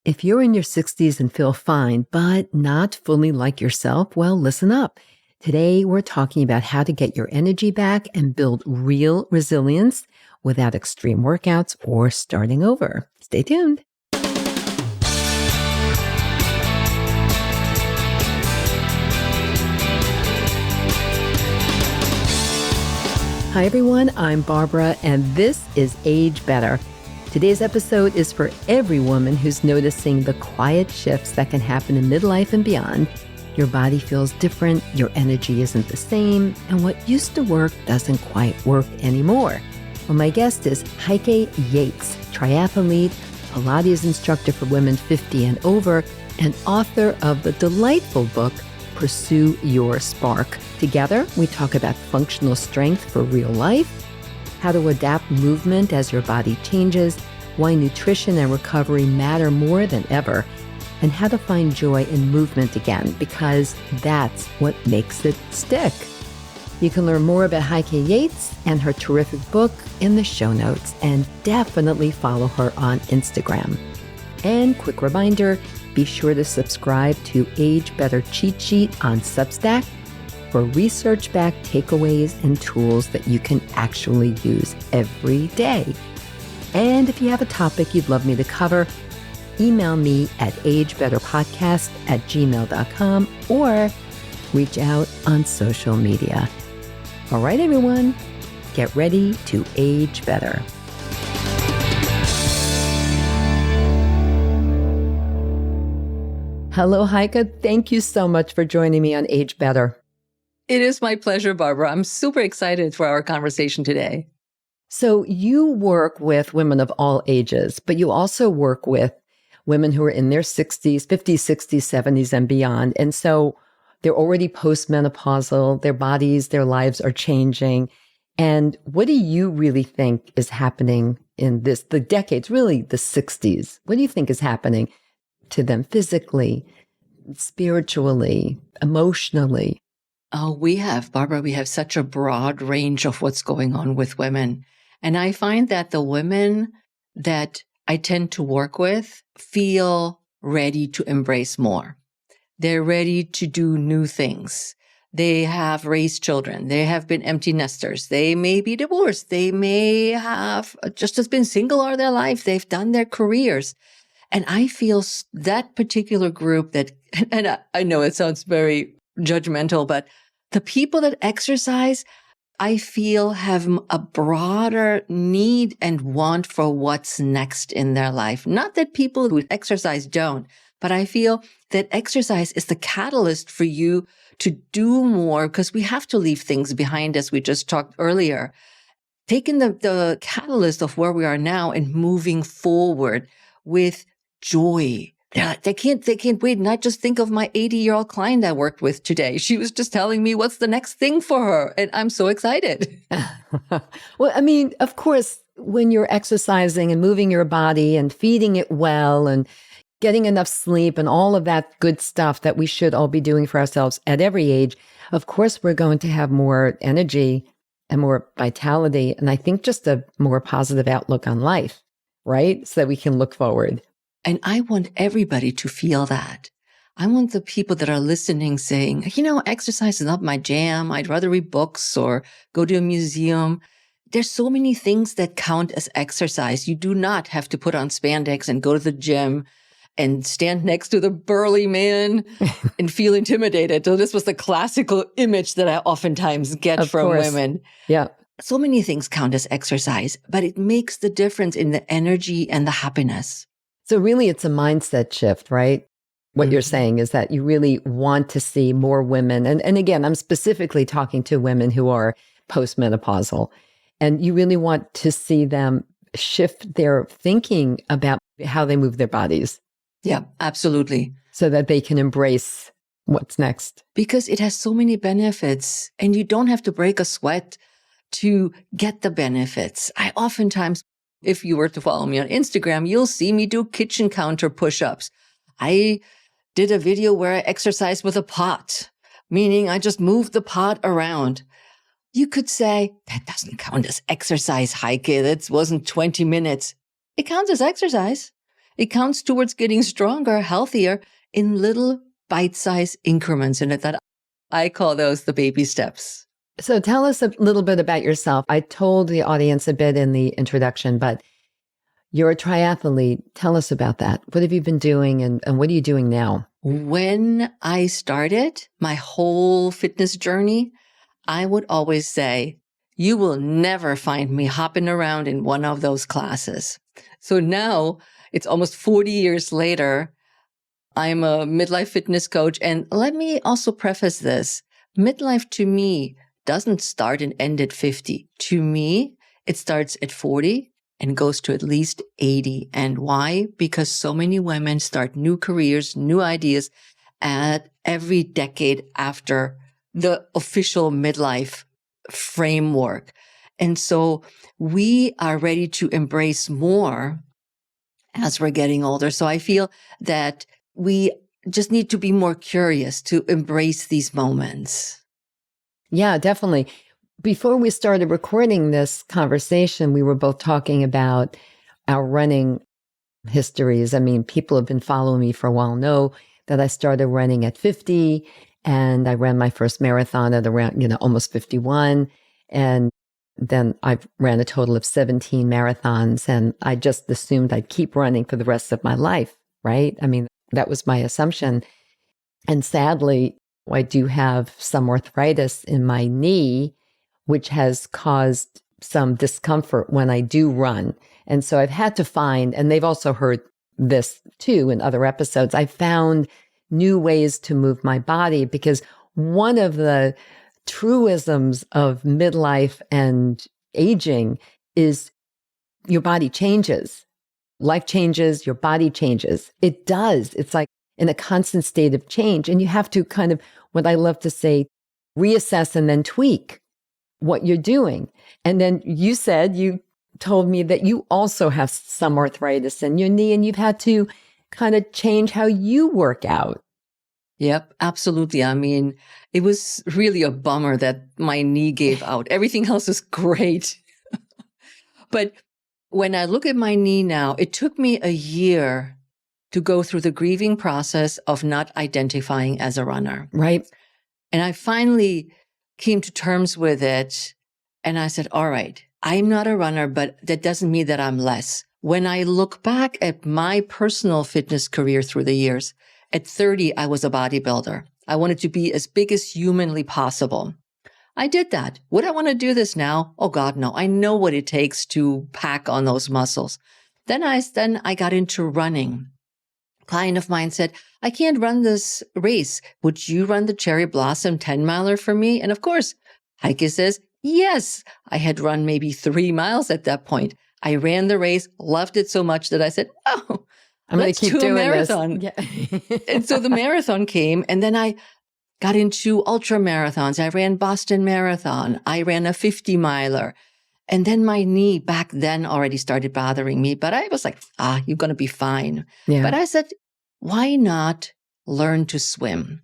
If you're in your 60s and feel fine, but not fully like yourself, well, listen up. Today, we're talking about how to get your energy back and build real resilience without extreme workouts or starting over. Stay tuned. Hi, everyone. I'm Barbara, and this is Age Better. Today's episode is for every woman who's noticing the quiet shifts that can happen in midlife and beyond. Your body feels different, your energy isn't the same, and what used to work doesn't quite work anymore. Well, my guest is Heike Yates, triathlete, Pilates instructor for women 50 and over, and author of the delightful book, Pursue Your Spark. Together, we talk about functional strength for real life, how to adapt movement as your body changes, why nutrition and recovery matter more than ever, and how to find joy in movement again, because that's what makes it stick. You can learn more about Heike Yates and her terrific book in the show notes, and definitely follow her on Instagram. And quick reminder, be sure to subscribe to Age Better Cheat Sheet on Substack for research-backed takeaways and tools that you can actually use every day. And if you have a topic you'd love me to cover, email me at agebetterpodcast@gmail.com or reach out on social media. All right, everyone, get ready to age better. Hello, Heike. Thank you so much for joining me on Age Better. It is my pleasure, Barbara. I'm super excited for our conversation today. So you work with women of all ages, but you also work with women who are in their 60s, 50s, 60s, 70s, and beyond. And so they're already postmenopausal, their bodies, their lives are changing. And what do you really think is happening in the decades, really the 60s? What do you think is happening to them physically, spiritually, emotionally? Oh, Barbara, we have such a broad range of what's going on with women. And I find that the women that I tend to work with feel ready to embrace more. They're ready to do new things. They have raised children. They have been empty nesters. They may be divorced. They may have just been single all their life. They've done their careers. And I feel that particular group and I know it sounds very judgmental, but the people that exercise, I feel have a broader need and want for what's next in their life. Not that people who exercise don't, but I feel that exercise is the catalyst for you to do more because we have to leave things behind, as we just talked earlier. Taking the catalyst of where we are now and moving forward with joy. They can't wait. And I just think of my 80-year-old client I worked with today. She was just telling me what's the next thing for her. And I'm so excited. Well, I mean, of course, when you're exercising and moving your body and feeding it well and getting enough sleep and all of that good stuff that we should all be doing for ourselves at every age, of course, we're going to have more energy and more vitality. And I think just a more positive outlook on life, right? So that we can look forward. And I want everybody to feel that. I want the people that are listening saying, exercise is not my jam. I'd rather read books or go to a museum. There's so many things that count as exercise. You do not have to put on spandex and go to the gym and stand next to the burly man and feel intimidated. So this was the classical image that I oftentimes get from women. Yeah. So many things count as exercise, but it makes the difference in the energy and the happiness. So really, it's a mindset shift, right? What you're saying is that you really want to see more women. And again, I'm specifically talking to women who are postmenopausal. And you really want to see them shift their thinking about how they move their bodies. Yeah, absolutely. So that they can embrace what's next. Because it has so many benefits and you don't have to break a sweat to get the benefits. I oftentimes, if you were to follow me on Instagram, you'll see me do kitchen counter push-ups. I did a video where I exercised with a pot, meaning I just moved the pot around. You could say, that doesn't count as exercise, Heike. That wasn't 20 minutes. It counts as exercise. It counts towards getting stronger, healthier in little bite-sized increments. And that I call those the baby steps. So tell us a little bit about yourself. I told the audience a bit in the introduction, but you're a triathlete. Tell us about that. What have you been doing and what are you doing now? When I started my whole fitness journey, I would always say, you will never find me hopping around in one of those classes. So now it's almost 40 years later. I'm a midlife fitness coach. And let me also preface this. Midlife to me doesn't start and end at 50. To me, it starts at 40 and goes to at least 80. And why? Because so many women start new careers, new ideas at every decade after the official midlife framework. And so we are ready to embrace more as we're getting older. So I feel that we just need to be more curious to embrace these moments. Yeah, definitely. Before we started recording this conversation, we were both talking about our running histories. I mean, people have been following me for a while know that I started running at 50 and I ran my first marathon at around, almost 51. And then I ran a total of 17 marathons and I just assumed I'd keep running for the rest of my life, right? I mean, that was my assumption. And sadly, I do have some arthritis in my knee, which has caused some discomfort when I do run. And so I've had to find, and they've also heard this too in other episodes, I found new ways to move my body because one of the truisms of midlife and aging is your body changes. Life changes, your body changes. It does. It's like in a constant state of change. And you have to kind of, what I love to say, reassess and then tweak what you're doing. And then you told me that you also have some arthritis in your knee and you've had to kind of change how you work out. Yep, absolutely. I mean, it was really a bummer that my knee gave out. Everything else is great. But when I look at my knee now, it took me a year to go through the grieving process of not identifying as a runner. Right. And I finally came to terms with it. And I said, all right, I'm not a runner, but that doesn't mean that I'm less. When I look back at my personal fitness career through the years, at 30, I was a bodybuilder. I wanted to be as big as humanly possible. I did that. Would I want to do this now? Oh God, no. I know what it takes to pack on those muscles. Then I got into running. A client of mine said, I can't run this race. Would you run the Cherry Blossom 10-miler for me? And of course, Heike says, yes. I had run maybe 3 miles at that point. I ran the race, loved it so much that I said, oh, I'm going to keep doing a marathon. This. Yeah. And so the marathon came, and then I got into ultra marathons. I ran Boston Marathon. I ran a 50-miler. And then my knee back then already started bothering me. But I was like, you're going to be fine. Yeah. But I said, why not learn to swim?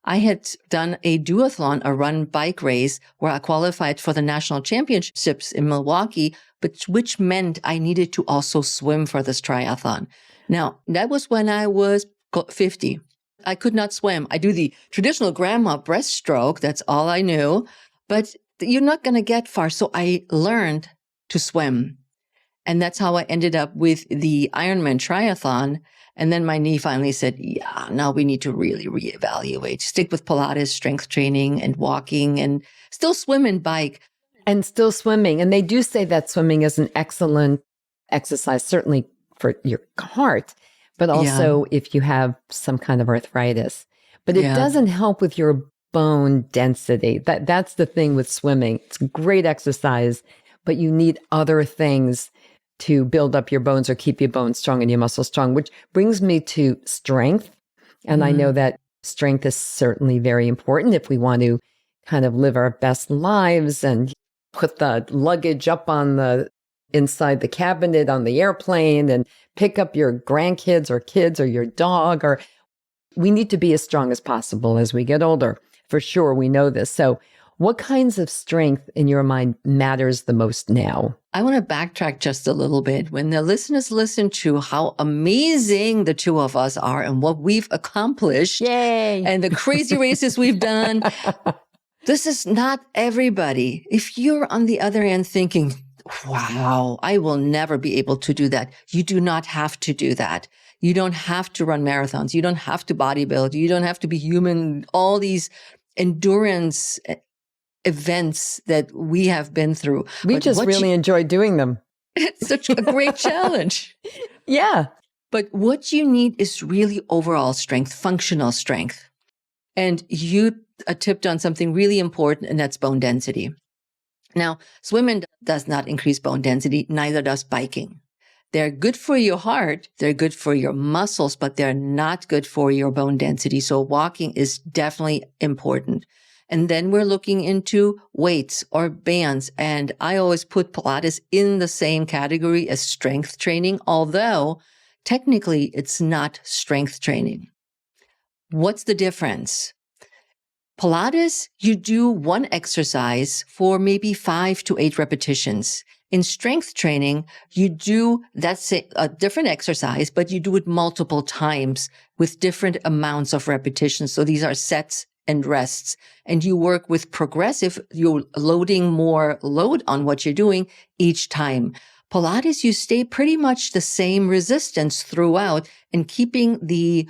I had done a duathlon, a run bike race, where I qualified for the national championships in Milwaukee, but which meant I needed to also swim for this triathlon. Now, that was when I was 50. I could not swim. I do the traditional grandma breaststroke. That's all I knew. But you're not going to get far. So I learned to swim. And that's how I ended up with the Ironman triathlon. And then my knee finally said, yeah, now we need to really reevaluate. Stick with Pilates, strength training, and walking, and still swim and bike. And still swimming. And they do say that swimming is an excellent exercise, certainly for your heart, but also if you have some kind of arthritis. But it doesn't help with your bone density. That's the thing with swimming. It's a great exercise, but you need other things to build up your bones or keep your bones strong and your muscles strong, which brings me to strength. And I know that strength is certainly very important if we want to kind of live our best lives and put the luggage up on the inside the cabinet on the airplane and pick up your grandkids or kids or your dog, or we need to be as strong as possible as we get older. For sure, we know this. So what kinds of strength in your mind matters the most now? I want to backtrack just a little bit. When the listeners listen to how amazing the two of us are and what we've accomplished, Yay! and the crazy races we've done, this is not everybody. If you're on the other end thinking, wow, I will never be able to do that. You do not have to do that. You don't have to run marathons. You don't have to bodybuild. You don't have to be human. All these endurance events that we have been through. We just really enjoy doing them. It's such a great challenge. Yeah. But what you need is really overall strength, functional strength. And you tipped on something really important, and that's bone density. Now, swimming does not increase bone density, neither does biking. They're good for your heart, they're good for your muscles, but they're not good for your bone density. So walking is definitely important. And then we're looking into weights or bands. And I always put Pilates in the same category as strength training, although technically it's not strength training. What's the difference? Pilates, you do one exercise for maybe 5 to 8 repetitions. In strength training, you do that's a different exercise, but you do it multiple times with different amounts of repetitions. So these are sets and rests, and you work with progressive, you're loading more load on what you're doing each time. Pilates, you stay pretty much the same resistance throughout and keeping the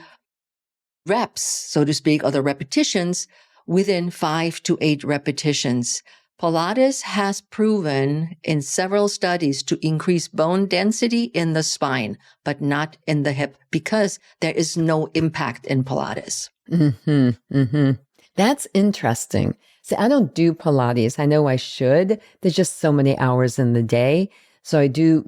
reps, so to speak, or the repetitions within 5 to 8 repetitions. Pilates has proven in several studies to increase bone density in the spine, but not in the hip because there is no impact in Pilates. Mm-hmm, mm-hmm. That's interesting. See, I don't do Pilates. I know I should. There's just so many hours in the day. So I do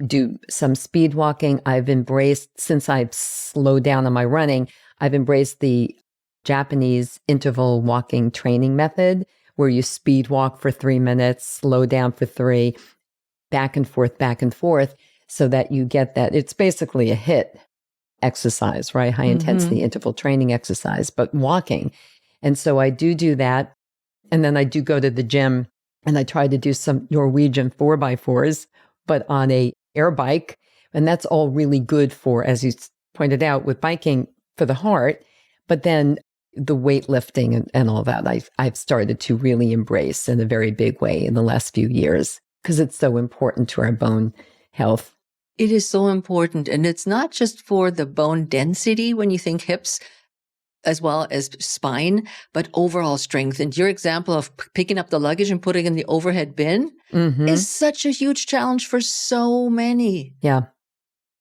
some speed walking. I've embraced, since I've slowed down on my running, I've embraced the Japanese interval walking training method where you speed walk for 3 minutes, slow down for 3, back and forth, so that you get that. It's basically a HIIT exercise, right? High intensity interval training exercise, but walking. And so I do that. And then I do go to the gym and I try to do some Norwegian 4x4s, but on a air bike. And that's all really good for, as you pointed out, with biking for the heart. But then the weightlifting and all that, I've started to really embrace in a very big way in the last few years because it's so important to our bone health. It is so important. And it's not just for the bone density when you think hips as well as spine, but overall strength. And your example of picking up the luggage and putting it in the overhead bin is such a huge challenge for so many. Yeah.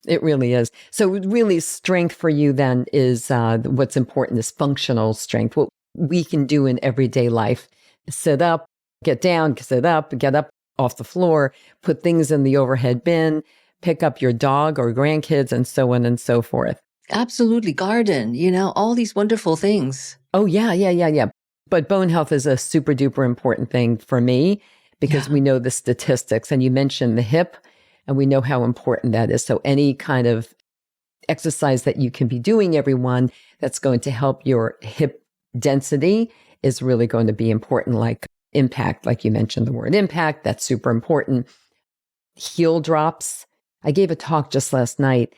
It really is. So really strength for you then is what's important is functional strength, what we can do in everyday life. Sit up, get down, sit up, get up off the floor, put things in the overhead bin, pick up your dog or grandkids and so on and so forth. Absolutely. Garden, all these wonderful things. Oh, yeah. But bone health is a super duper important thing for me because we know the statistics. And you mentioned the hip. And we know how important that is. So any kind of exercise that you can be doing, everyone, that's going to help your hip density is really going to be important, like impact, like you mentioned the word impact. That's super important. Heel drops. I gave a talk just last night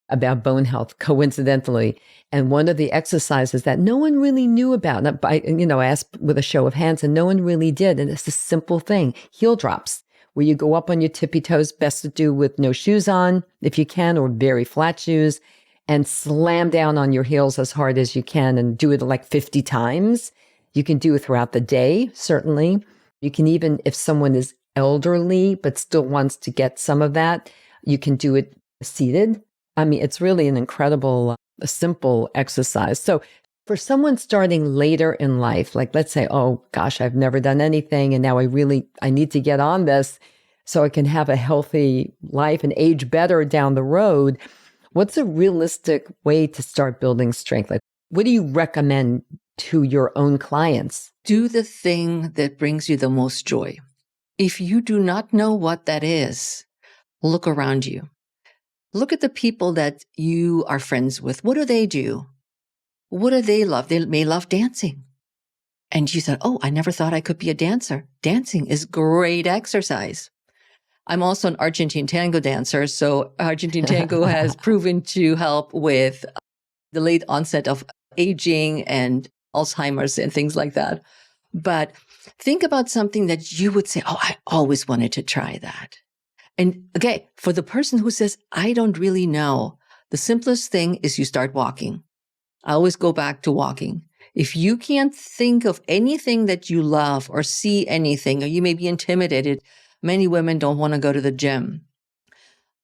about bone health, coincidentally. And one of the exercises that no one really knew about, and I asked with a show of hands and no one really did. And it's a simple thing, heel drops. Where you go up on your tippy toes, best to do with no shoes on, if you can, or very flat shoes, and slam down on your heels as hard as you can and do it like 50 times. You can do it throughout the day, certainly. You can even, if someone is elderly but still wants to get some of that, you can do it seated. I mean, it's really an incredible, simple exercise. So for someone starting later in life, like let's say, oh gosh, I've never done anything and now I need to get on this so I can have a healthy life and age better down the road. What's a realistic way to start building strength? Like, what do you recommend to your own clients? Do the thing that brings you the most joy. If you do not know what that is, look around you. Look at the people that you are friends with. What do they do? What do they love? They may love dancing. And you said, oh, I never thought I could be a dancer. Dancing is great exercise. I'm also an Argentine tango dancer. So Argentine tango has proven to help with the late onset of aging and Alzheimer's and things like that. But think about something that you would say, oh, I always wanted to try that. And okay, for the person who says, I don't really know, the simplest thing is you start walking. I always go back to walking. If you can't think of anything that you love or see anything, or you may be intimidated, many women don't want to go to the gym.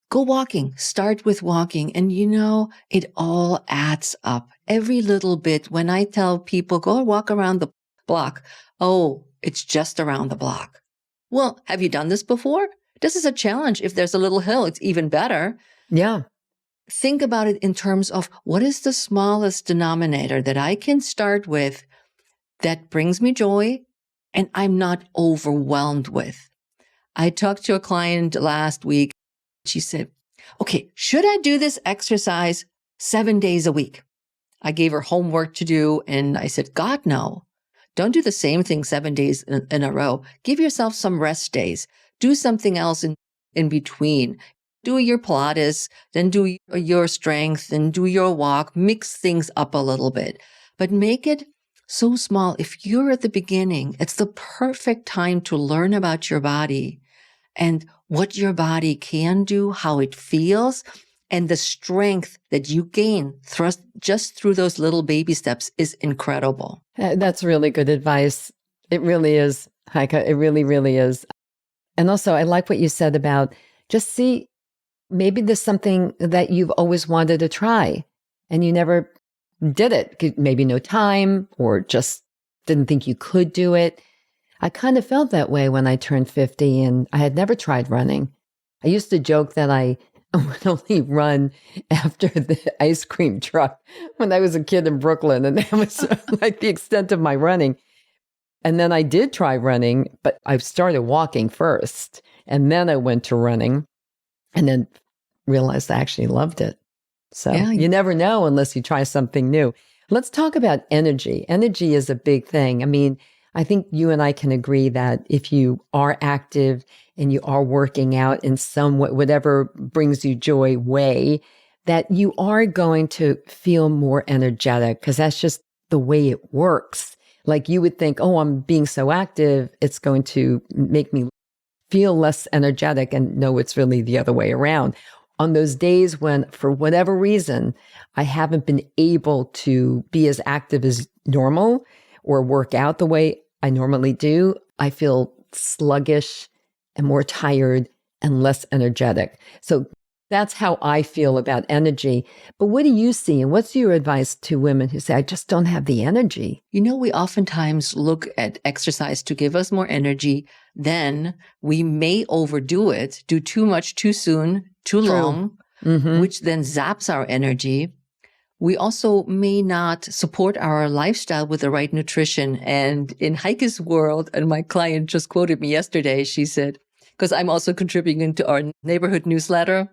Go walking. Start with walking. And it all adds up. Every little bit. When I tell people, go walk around the block. Oh, it's just around the block. Well, have you done this before? This is a challenge. If there's a little hill, it's even better. Yeah. Think about it in terms of what is the smallest denominator that I can start with that brings me joy and I'm not overwhelmed with. I talked to a client last week. She said, okay, should I do this exercise 7 days a week? I gave her homework to do and I said, God, no. Don't do the same thing 7 days in a row. Give yourself some rest days. Do something else in between. Do your Pilates, then do your strength, then do your walk. Mix things up a little bit, but make it so small. If you're at the beginning, it's the perfect time to learn about your body and what your body can do, how it feels, and the strength that you gain just through those little baby steps is incredible. That's really good advice. It really is, Heike. It really, really is. And also, I like what you said about just see, maybe there's something that you've always wanted to try and you never did it. Maybe no time or just didn't think you could do it. I kind of felt that way when I turned 50 and I had never tried running. I used to joke that I would only run after the ice cream truck when I was a kid in Brooklyn. And that was like the extent of my running. And then I did try running, but I started walking first. And then I went to running and then realized I actually loved it. So yeah. You never know unless you try something new. Let's talk about energy. Energy is a big thing. I mean, I think you and I can agree that if you are active and you are working out in some way, whatever brings you joy way, that you are going to feel more energetic because that's just the way it works. Like you would think, oh, I'm being so active, it's going to make me feel less energetic. And no, it's really the other way around. On those days when, for whatever reason, I haven't been able to be as active as normal or work out the way I normally do, I feel sluggish and more tired and less energetic. So that's how I feel about energy. But what do you see? And what's your advice to women who say, I just don't have the energy? We oftentimes look at exercise to give us more energy. Then we may overdo it, do too much too soon, too long, which then zaps our energy. We also may not support our lifestyle with the right nutrition. And in Heike's world, and my client just quoted me yesterday, she said, because I'm also contributing to our neighborhood newsletter,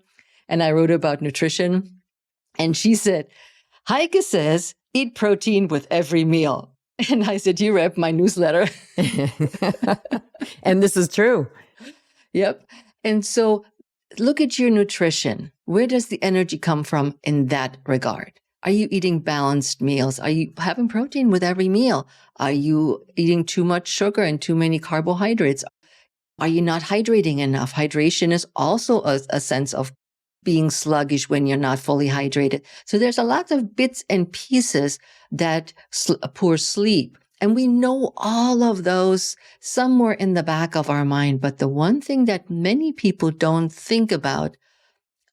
and I wrote about nutrition. And she said, Heike says, eat protein with every meal. And I said, you read my newsletter. And this is true. Yep. And so look at your nutrition. Where does the energy come from in that regard? Are you eating balanced meals? Are you having protein with every meal? Are you eating too much sugar and too many carbohydrates? Are you not hydrating enough? Hydration is also a sense of being sluggish when you're not fully hydrated. So there's a lot of bits and pieces that poor sleep. And we know all of those somewhere in the back of our mind. But the one thing that many people don't think about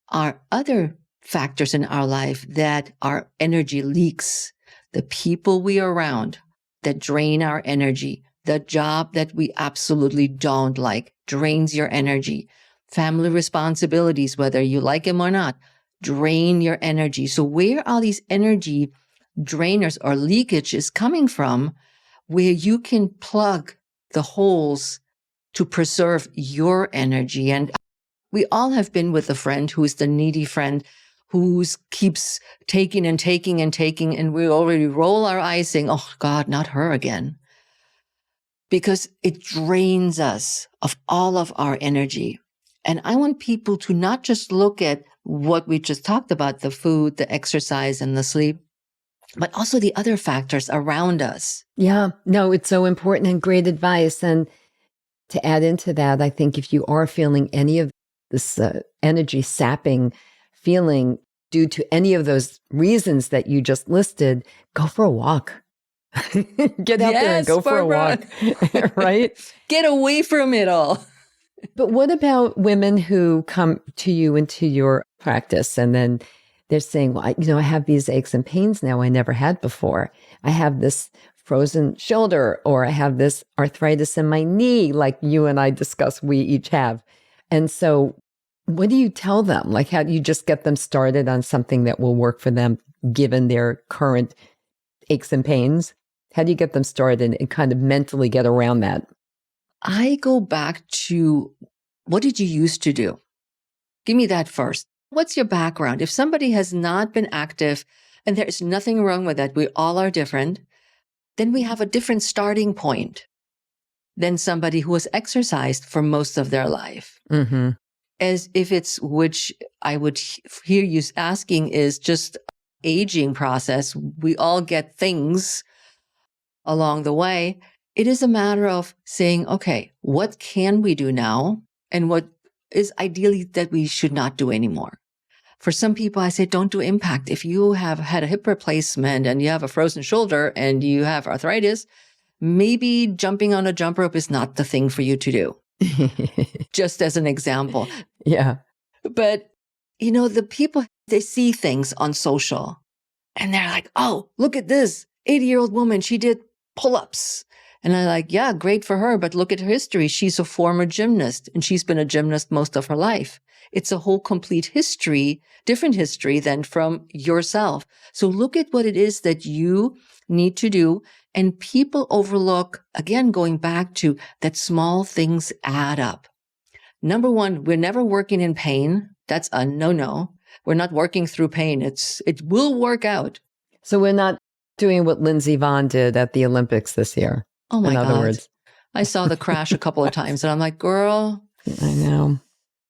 are other factors in our life that are energy leaks, the people we are around that drain our energy, the job that we absolutely don't like drains your energy, family responsibilities, whether you like them or not, drain your energy. So where are these energy drainers or leakages coming from where you can plug the holes to preserve your energy? And we all have been with a friend who's the needy friend who keeps taking and taking and taking, and we already roll our eyes saying, oh God, not her again. Because it drains us of all of our energy. And I want people to not just look at what we just talked about, the food, the exercise, and the sleep, but also the other factors around us. Yeah, no, it's so important and great advice. And to add into that, I think if you are feeling any of this energy sapping feeling due to any of those reasons that you just listed, go for a walk. Get out there and go for a walk, right? Get away from it all. But what about women who come to you into your practice and then they're saying, well, I have these aches and pains now I never had before. I have this frozen shoulder, or I have this arthritis in my knee, like you and I discussed, we each have. And so what do you tell them? Like, how do you just get them started on something that will work for them given their current aches and pains? How do you get them started and kind of mentally get around that? I go back to, what did you used to do? Give me that first. What's your background? If somebody has not been active, and there's nothing wrong with that, we all are different, then we have a different starting point than somebody who has exercised for most of their life. Mm-hmm. As if it's, which I would hear you asking, is just aging process. We all get things along the way. It is a matter of saying, okay, what can we do now? And what is ideally that we should not do anymore? For some people, I say, don't do impact. If you have had a hip replacement and you have a frozen shoulder and you have arthritis, maybe jumping on a jump rope is not the thing for you to do. Just as an example. Yeah. But, the people, they see things on social and they're like, oh, look at this 80-year-old woman. She did pull-ups. And I'm like, yeah, great for her. But look at her history. She's a former gymnast and she's been a gymnast most of her life. It's a whole complete history, different history than from yourself. So look at what it is that you need to do. And people overlook, again, going back to that small things add up. Number one, we're never working in pain. That's a no-no. We're not working through pain. It will work out. So we're not doing what Lindsey Vonn did at the Olympics this year. Oh my God. In other words. I saw the crash a couple of times and I'm like, girl. I know.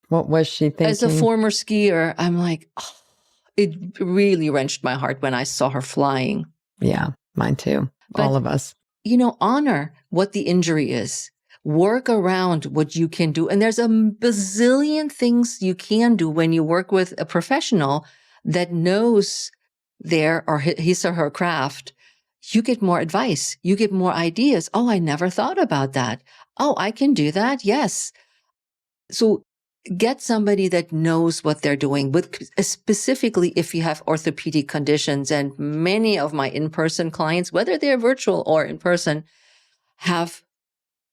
What was she thinking? As a former skier, I'm like, oh, it really wrenched my heart when I saw her flying. Yeah, mine too. But, all of us. Honor what the injury is. Work around what you can do. And there's a bazillion things you can do when you work with a professional that knows his or her craft. You get more advice. You get more ideas. Oh, I never thought about that. Oh, I can do that. Yes. So get somebody that knows what they're doing, specifically if you have orthopedic conditions. And many of my in-person clients, whether they're virtual or in person,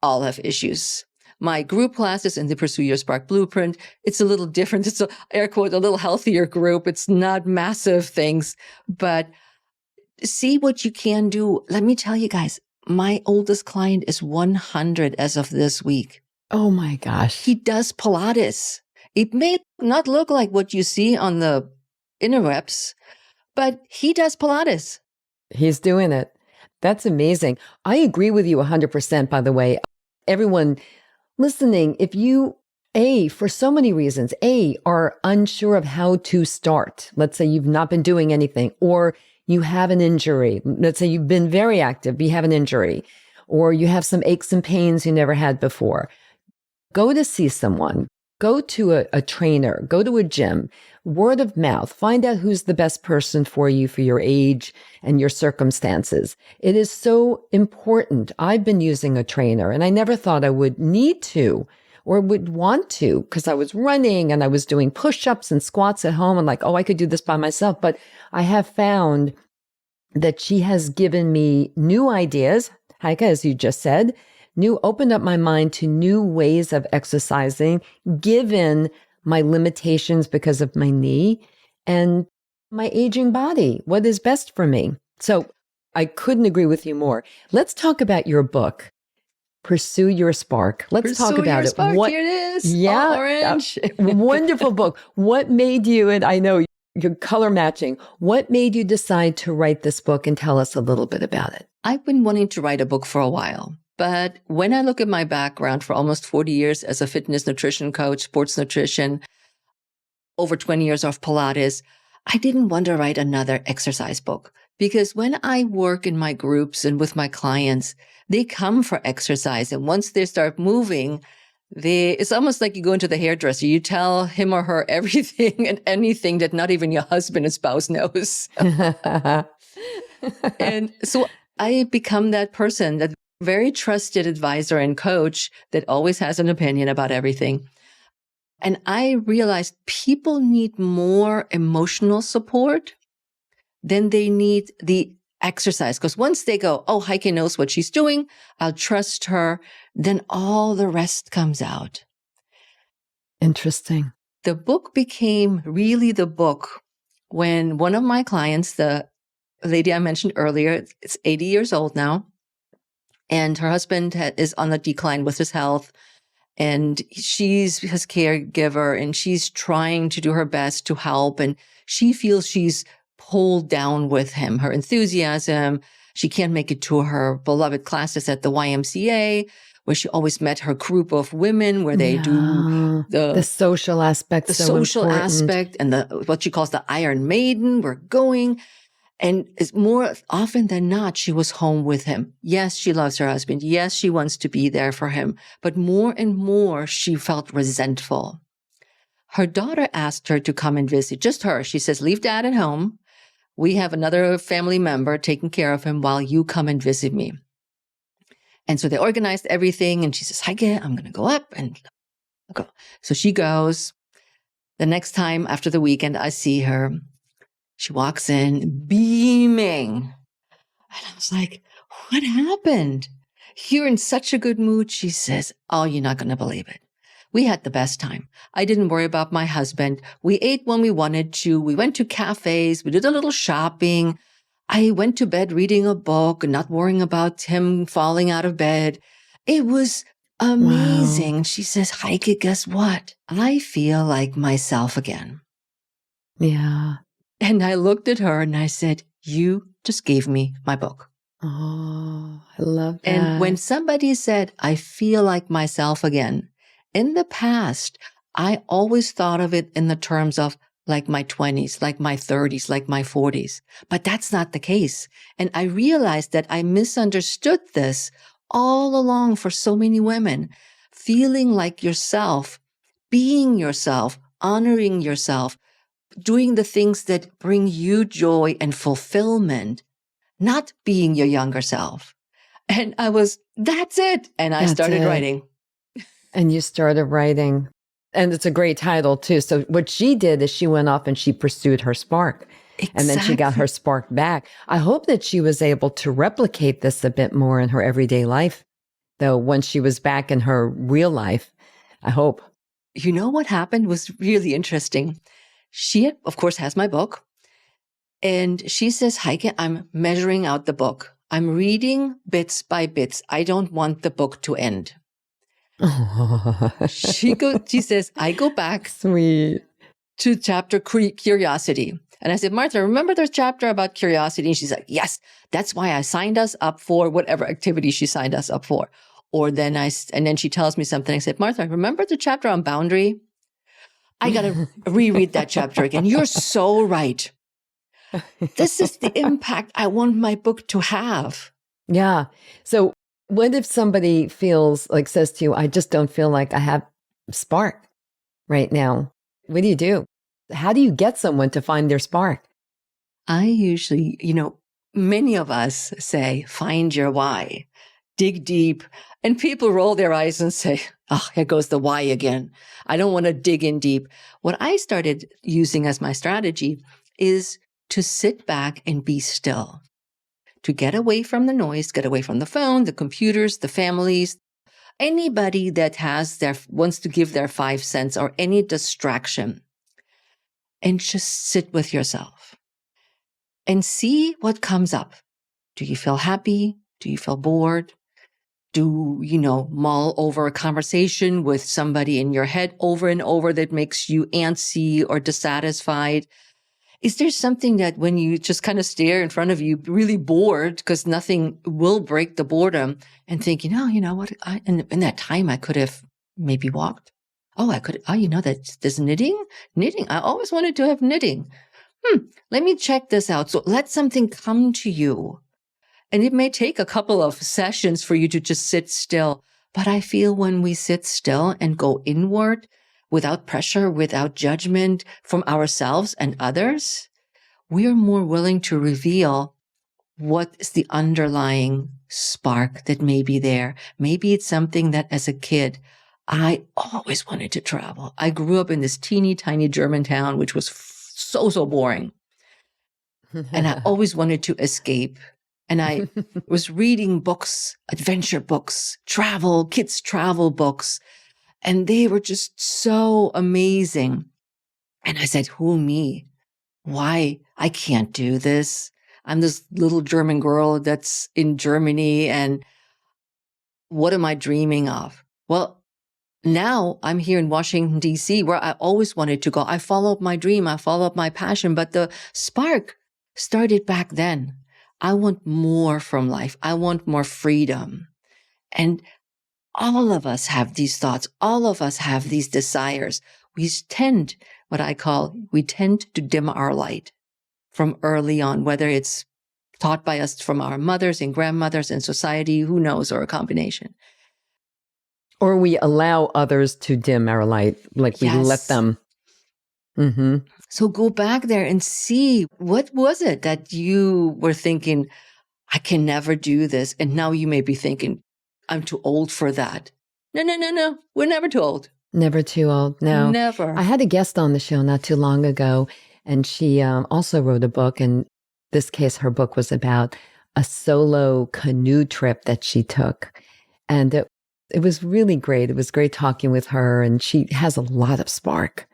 all have issues. My group classes in the Pursue Your Spark Blueprint, it's a little different. It's air quote, a little healthier group. It's not massive things, but see what you can do. Let me tell you guys, my oldest client is 100 as of this week. Oh my gosh. He does Pilates. It may not look like what you see on the interwebs, but he does Pilates. He's doing it. That's amazing. I agree with you 100%, by the way. Everyone listening, if you, for so many reasons, are unsure of how to start. Let's say you've not been doing anything, or you have an injury. Let's say you've been very active, but you have an injury, or you have some aches and pains you never had before. Go to see someone, go to a trainer, go to a gym, word of mouth, find out who's the best person for you for your age and your circumstances. It is so important. I've been using a trainer and I never thought I would need to or would want to because I was running and I was doing push-ups and squats at home and like, oh, I could do this by myself. But I have found that she has given me new ideas, Heike, as you just said, opened up my mind to new ways of exercising, given my limitations because of my knee and my aging body, what is best for me. So I couldn't agree with you more. Let's talk about your book, Pursue Your Spark. Let's talk about it. Here it is. Yeah. Orange. Wonderful book. What made you, and I know you're color matching, what made you decide to write this book and tell us a little bit about it? I've been wanting to write a book for a while. But when I look at my background for almost 40 years as a fitness nutrition coach, sports nutrition, over 20 years of Pilates, I didn't want to write another exercise book. Because when I work in my groups and with my clients, they come for exercise. And once they start moving, it's almost like you go into the hairdresser. You tell him or her everything and anything that not even your husband and spouse knows. And so I become that person, that very trusted advisor and coach that always has an opinion about everything. And I realized people need more emotional support than they need the exercise. Because once they go, oh, Heike knows what she's doing, I'll trust her, then all the rest comes out. Interesting. The book became really the book when one of my clients, the lady I mentioned earlier, is 80 years old now, and her husband is on the decline with his health. And she's his caregiver, and she's trying to do her best to help. And she feels she's pulled down with him, her enthusiasm. She can't make it to her beloved classes at the YMCA, where she always met her group of women, where they do the social aspect, the social aspect, and what she calls the Iron Maiden. We're going. And it's more often than not, she was home with him. Yes, she loves her husband. Yes, she wants to be there for him. But more and more, she felt resentful. Her daughter asked her to come and visit, just her. She says, leave dad at home. We have another family member taking care of him while you come and visit me. And so they organized everything. And she says, Heike, I'm going to go up and go. So she goes. The next time after the weekend, I see her. She walks in beaming. And I was like, what happened? You're in such a good mood. She says, oh, you're not going to believe it. We had the best time. I didn't worry about my husband. We ate when we wanted to. We went to cafes. We did a little shopping. I went to bed reading a book and not worrying about him falling out of bed. It was amazing. Wow. She says, Heike, guess what? I feel like myself again. Yeah. And I looked at her and I said, you just gave me my book. Oh, I love that. And when somebody said, I feel like myself again, in the past, I always thought of it in the terms of like my 20s, like my 30s, like my 40s. But that's not the case. And I realized that I misunderstood this all along for so many women. Feeling like yourself, being yourself, honoring yourself, doing the things that bring you joy and fulfillment, not being your younger self. And that's it. And I started writing. And you started writing. And it's a great title too. So what she did is she went off and she pursued her spark. Exactly. And then she got her spark back. I hope that she was able to replicate this a bit more in her everyday life, though, when she was back in her real life. I hope. You know what happened was really interesting. She, of course, has my book. And she says, Heike, I'm measuring out the book. I'm reading bits by bits. I don't want the book to end. She says, I go back Sweet. to chapter curiosity. And I said, Martha, remember the chapter about curiosity? And she's like, yes, that's why I signed us up for whatever activity she signed us up for. And then she tells me something. I said, Martha, remember the chapter on boundary? I got to reread that chapter again. You're so right. This is the impact I want my book to have. Yeah. So what if somebody says to you, I just don't feel like I have spark right now? What do you do? How do you get someone to find their spark? I usually, many of us say, find your why, dig deep. And people roll their eyes and say, oh, here goes the why again. I don't want to dig in deep. What I started using as my strategy is to sit back and be still, to get away from the noise, get away from the phone, the computers, the families, anybody that wants to give their 5 cents or any distraction, and just sit with yourself and see what comes up. Do you feel happy? Do you feel bored? Do mull over a conversation with somebody in your head over and over that makes you antsy or dissatisfied? Is there something that when you just kind of stare in front of you, really bored, because nothing will break the boredom, and thinking, oh, you know what? In that time, I could have maybe walked. Oh, I could. Oh, you know that there's knitting. Knitting. I always wanted to have knitting. Let me check this out. So let something come to you, and it may take a couple of sessions for you to just sit still. But I feel when we sit still and go inward, without pressure, without judgment from ourselves and others, we're more willing to reveal what is the underlying spark that may be there. Maybe it's something that as a kid, I always wanted to travel. I grew up in this teeny tiny German town, which was so boring. And I always wanted to escape. And I was reading books, adventure books, kids' travel books. And they were just so amazing. And I said, who me? Why? I can't do this. I'm this little German girl that's in Germany. And what am I dreaming of? Well, now I'm here in Washington, D.C., where I always wanted to go. I followed my dream. I followed my passion. But the spark started back then. I want more from life. I want more freedom. And all of us have these thoughts. All of us have these desires. We tend to dim our light from early on, whether it's taught by us from our mothers and grandmothers and society, who knows, or a combination. Or we allow others to dim our light, like we let them. Mm-hmm. So go back there and see, what was it that you were thinking, I can never do this. And now you may be thinking, I'm too old for that. No. We're never too old. Never too old. No. Never. I had a guest on the show not too long ago, and she also wrote a book. In this case, her book was about a solo canoe trip that she took. And it was really great. It was great talking with her, and she has a lot of spark.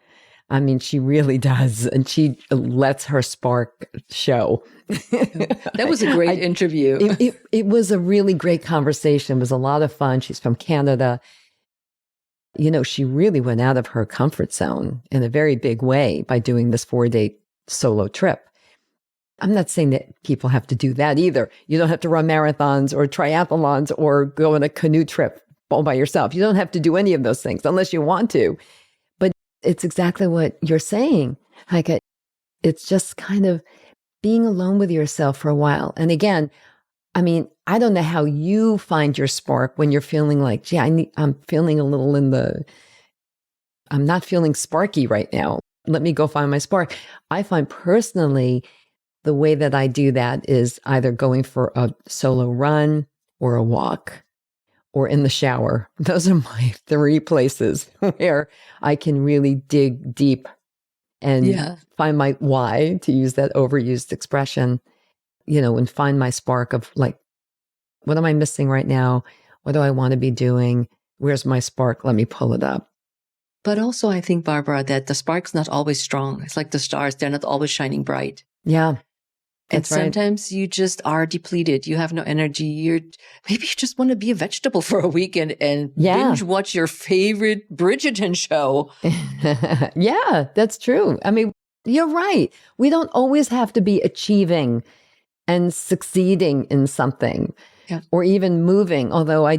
I mean, she really does. And she lets her spark show. That was a great interview. It was a really great conversation. It was a lot of fun. She's from Canada. You know, she really went out of her comfort zone in a very big way by doing this 4-day solo trip. I'm not saying that people have to do that either. You don't have to run marathons or triathlons or go on a canoe trip all by yourself. You don't have to do any of those things unless you want to. It's exactly what you're saying, Heike. It's just kind of being alone with yourself for a while. And again, I mean, I don't know how you find your spark when you're feeling like, gee, I'm feeling a little I'm not feeling sparky right now. Let me go find my spark. I find personally, the way that I do that is either going for a solo run or a walk, or in the shower. Those are my 3 places where I can really dig deep and find my why, to use that overused expression, and find my spark of like, what am I missing right now? What do I want to be doing? Where's my spark? Let me pull it up. But also, I think, Barbara, that the spark's not always strong. It's like the stars. They're not always shining bright. Yeah. And sometimes you just are depleted. You have no energy. Maybe you just want to be a vegetable for a weekend and binge watch your favorite Bridgerton show. Yeah, that's true. I mean, you're right. We don't always have to be achieving and succeeding in something or even moving. Although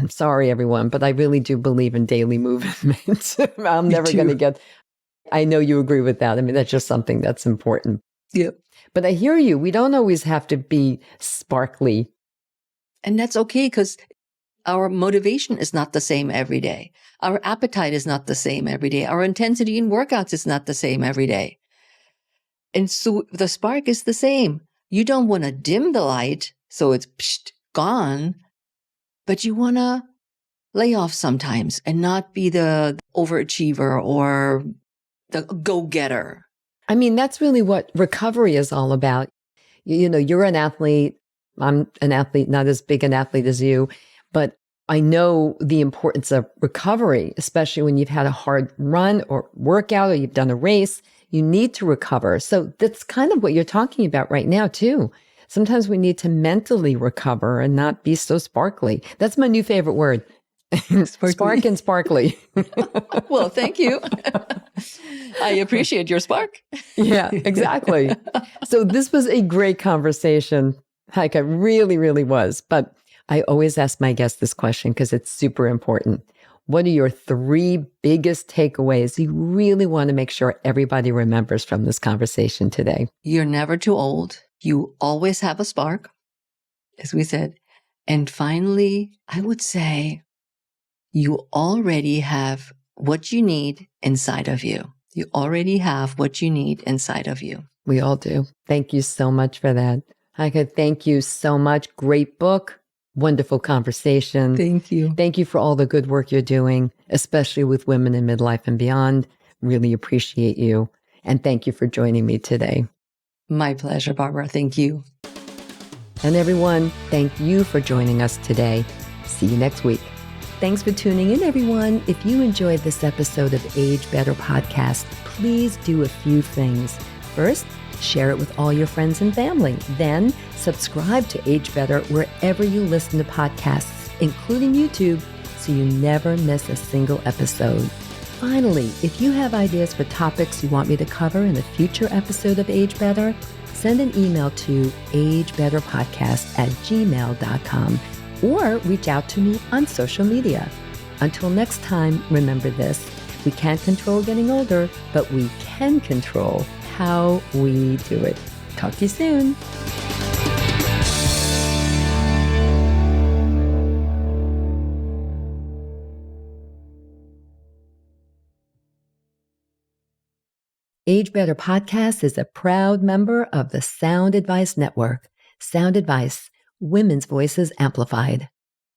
sorry, everyone, but I really do believe in daily movement. I'm never going to I know you agree with that. I mean, that's just something that's important. Yep. But I hear you. We don't always have to be sparkly. And that's okay, because our motivation is not the same every day. Our appetite is not the same every day. Our intensity in workouts is not the same every day. And so the spark is the same. You don't want to dim the light so it's gone, but you want to lay off sometimes and not be the overachiever or the go-getter. I mean, that's really what recovery is all about. You're an athlete. I'm an athlete, not as big an athlete as you, but I know the importance of recovery, especially when you've had a hard run or workout or you've done a race. You need to recover. So that's kind of what you're talking about right now, too. Sometimes we need to mentally recover and not be so sparkly. That's my new favorite word. Spark and sparkly. Well, thank you. I appreciate your spark. Yeah, exactly. So this was a great conversation. Heike, really, really was. But I always ask my guests this question because it's super important. What are your 3 biggest takeaways you really want to make sure everybody remembers from this conversation today? You're never too old. You always have a spark, as we said. And finally, I would say you already have what you need inside of you. You already have what you need inside of you. We all do. Thank you so much for that. Heike, thank you so much. Great book. Wonderful conversation. Thank you. Thank you for all the good work you're doing, especially with women in midlife and beyond. Really appreciate you. And thank you for joining me today. My pleasure, Barbara. Thank you. And everyone, thank you for joining us today. See you next week. Thanks for tuning in, everyone. If you enjoyed this episode of Age Better Podcast, please do a few things. First, share it with all your friends and family. Then, subscribe to Age Better wherever you listen to podcasts, including YouTube, so you never miss a single episode. Finally, if you have ideas for topics you want me to cover in a future episode of Age Better, send an email to agebetterpodcast@gmail.com or reach out to me on social media. Until next time, remember this: we can't control getting older, but we can control how we do it. Talk to you soon. Age Better Podcast is a proud member of the Sound Advice Network. Sound Advice, women's voices amplified.